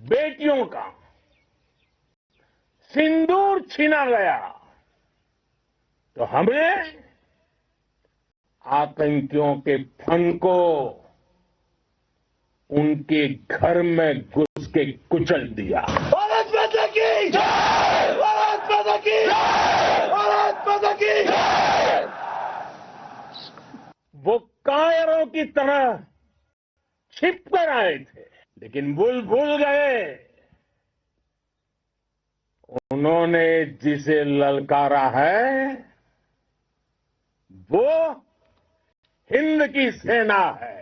बेटियों का सिंदूर छीना गया तो हमने आतंकियों के फन को उनके घर में घुस के कुचल दिया। भारत माता की जय! भारत माता की जय! भारत माता की जय! वो कायरों की तरह छिप कर आए थे, लेकिन भूल गए उन्होंने जिसे ललकारा है वो हिंद की सेना है।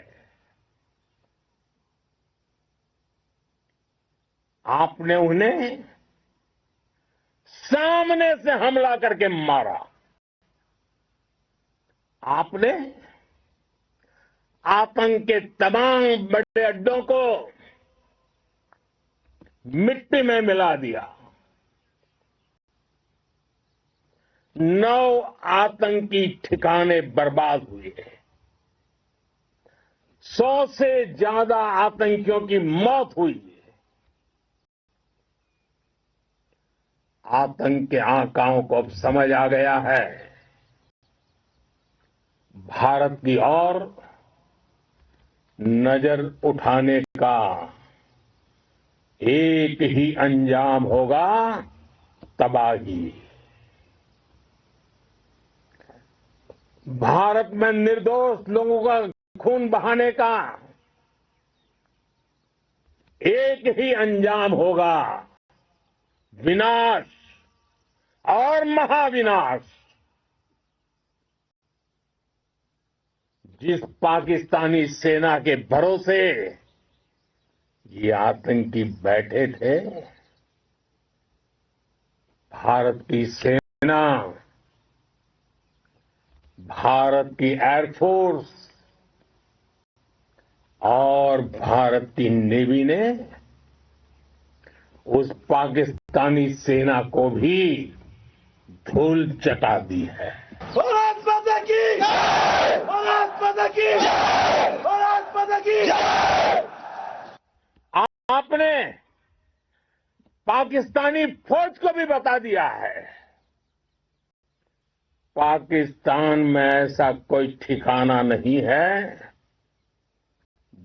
आपने उन्हें सामने से हमला करके मारा। आपने आतंक के तमाम बड़े अड्डों को मिट्टी में मिला दिया। 9 आतंकी ठिकाने बर्बाद हुए। 100 से ज्यादा आतंकियों की मौत हुई। आतंक के आकाओं को अब समझ आ गया है भारत की ओर नजर उठाने का एक ही अंजाम होगा, तबाही। भारत में निर्दोष लोगों का खून बहाने का एक ही अंजाम होगा, विनाश और महाविनाश। जिस पाकिस्तानी सेना के भरोसे ये आतंकी बैठे थे, भारत की सेना, भारत की एयरफोर्स और भारत की नेवी ने उस पाकिस्तानी सेना को भी धूल चटा दी है। भारत माता की जय! भारत माता की जय! भारत माता की जय! आपने पाकिस्तानी फौज को भी बता दिया है, पाकिस्तान में ऐसा कोई ठिकाना नहीं है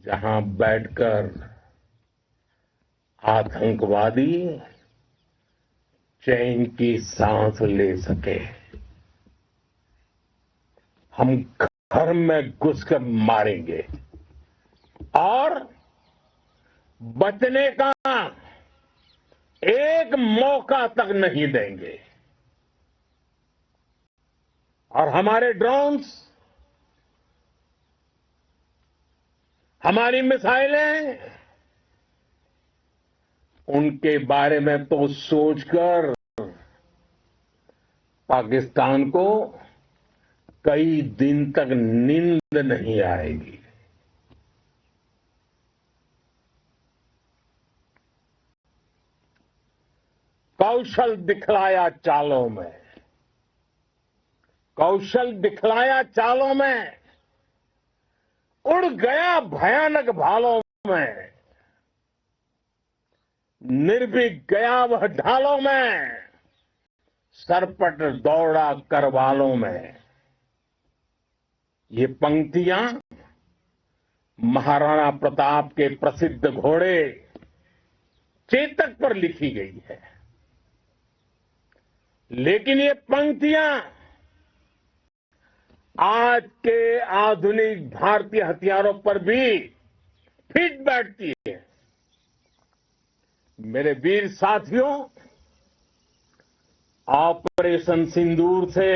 जहां बैठकर आतंकवादी चैन की सांस ले सके। हम घर में घुसकर मारेंगे और बचने का एक मौका तक नहीं देंगे। और हमारे ड्रोन्स, हमारी मिसाइलें, उनके बारे में तो सोचकर पाकिस्तान को कई दिन तक नींद नहीं आएगी। कौशल दिखलाया चालों में, कौशल दिखलाया चालों में, उड़ गया भयानक भालों में, निर्भीक गया वह ढालों में, सरपट दौड़ा करवालों में। ये पंक्तियां महाराणा प्रताप के प्रसिद्ध घोड़े चेतक पर लिखी गई है, लेकिन ये पंक्तियां आज के आधुनिक भारतीय हथियारों पर भी फिट बैठती है। मेरे वीर साथियों, ऑपरेशन सिंदूर से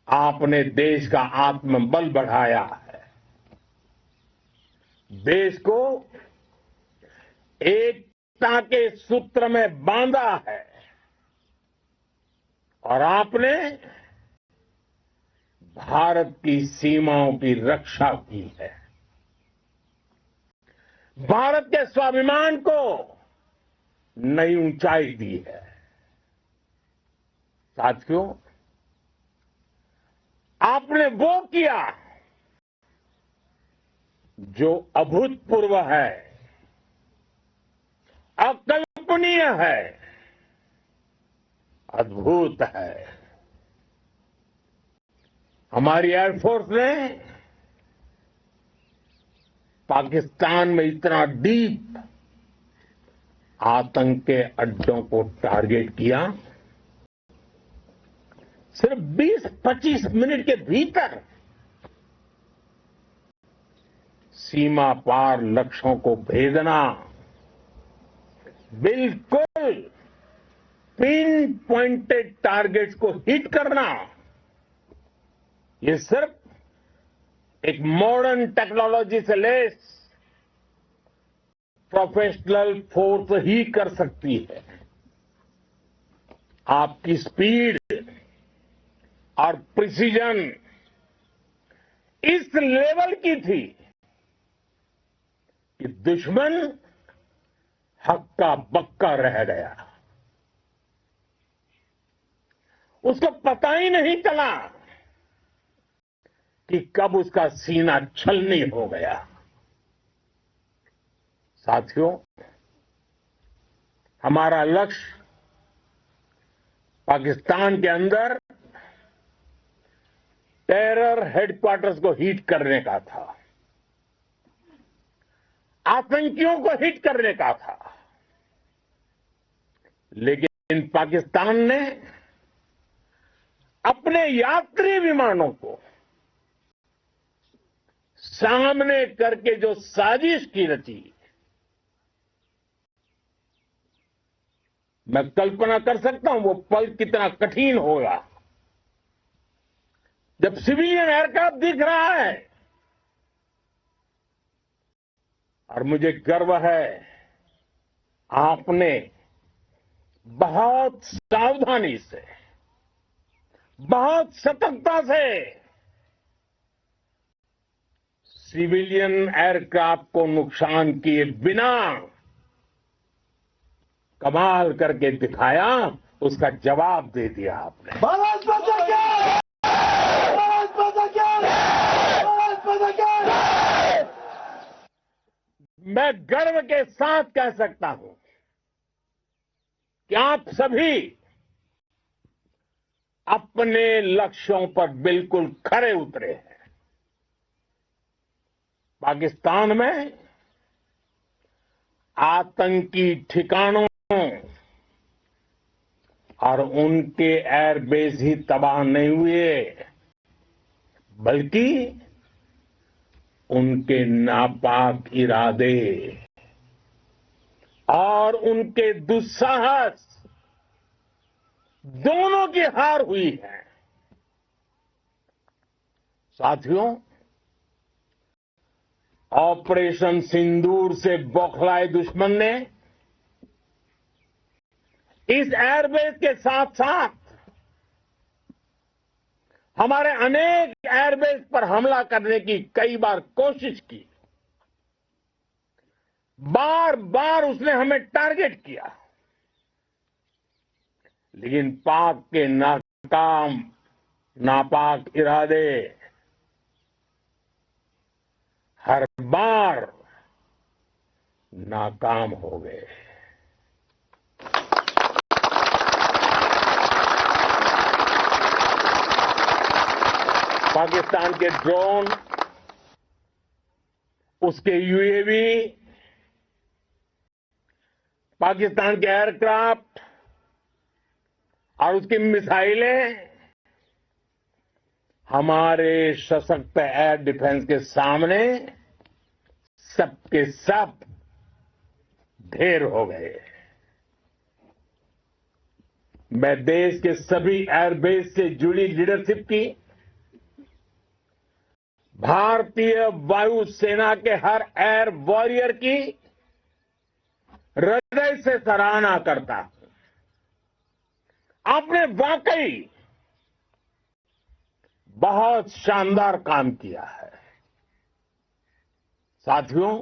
आपने देश का आत्मबल बढ़ाया है, देश को एकता के सूत्र में बांधा है और आपने भारत की सीमाओं की रक्षा की है। भारत के स्वाभिमान को नई ऊंचाई दी है। साथियों, आपने वो किया जो अभूतपूर्व है। अकल्पनीय है, अद्भुत है। हमारी एयरफोर्स ने पाकिस्तान में इतना डीप आतंक के अड्डों को टारगेट किया, सिर्फ 20-25 मिनट के भीतर सीमा पार लक्ष्यों को भेदना, बिल्कुल पिन पॉइंटेड टारगेट्स को हिट करना, ये सिर्फ एक मॉडर्न टेक्नोलॉजी से लेस प्रोफेशनल फोर्स ही कर सकती है। आपकी स्पीड और प्रिसीजन इस लेवल की थी कि दुश्मन हक्का बक्का रह गया। उसको पता ही नहीं चला कि कब उसका सीना छलनी हो गया। साथियों, हमारा लक्ष्य पाकिस्तान के अंदर टेरर हेडक्वार्टर्स को हिट करने का था, आतंकियों को हिट करने का था। लेकिन पाकिस्तान ने अपने यात्री विमानों को सामने करके जो साजिश की रची, मैं कल्पना कर सकता हूं वो पल कितना कठिन होगा जब सिविलियन एयरक्राफ्ट दिख रहा है। और मुझे गर्व है, आपने बहुत सावधानी से, बहुत सतर्कता से सिविलियन एयरक्राफ्ट को नुकसान किए बिना कमाल करके दिखाया, उसका जवाब दे दिया आपने। भारत माता की! भारत माता की! भारत माता की! मैं गर्व के साथ कह सकता हूं कि आप सभी अपने लक्ष्यों पर बिल्कुल खरे उतरे हैं। पाकिस्तान में आतंकी ठिकानों और उनके एयरबेस ही तबाह नहीं हुए, बल्कि उनके नापाक इरादे और उनके दुस्साहस दोनों की हार हुई है। साथियों, ऑपरेशन सिंदूर से बौखलाए दुश्मन ने इस एयरबेस के साथ साथ हमारे अनेक एयरबेस पर हमला करने की कई बार कोशिश की। बार बार उसने हमें टारगेट किया, लेकिन पाक के नापाक इरादे हर बार नाकाम हो गए। पाकिस्तान के ड्रोन, उसके यूएवी, पाकिस्तान के एयरक्राफ्ट और उसकी मिसाइलें हमारे सशक्त एयर डिफेंस के सामने सबके सब ढेर हो गए। मैं देश के सभी एयरबेस से जुड़ी लीडरशिप की, भारतीय वायुसेना के हर एयर वॉरियर की हृदय से सराहना करता हूं। आपने वाकई बहुत शानदार काम किया है। साथियों,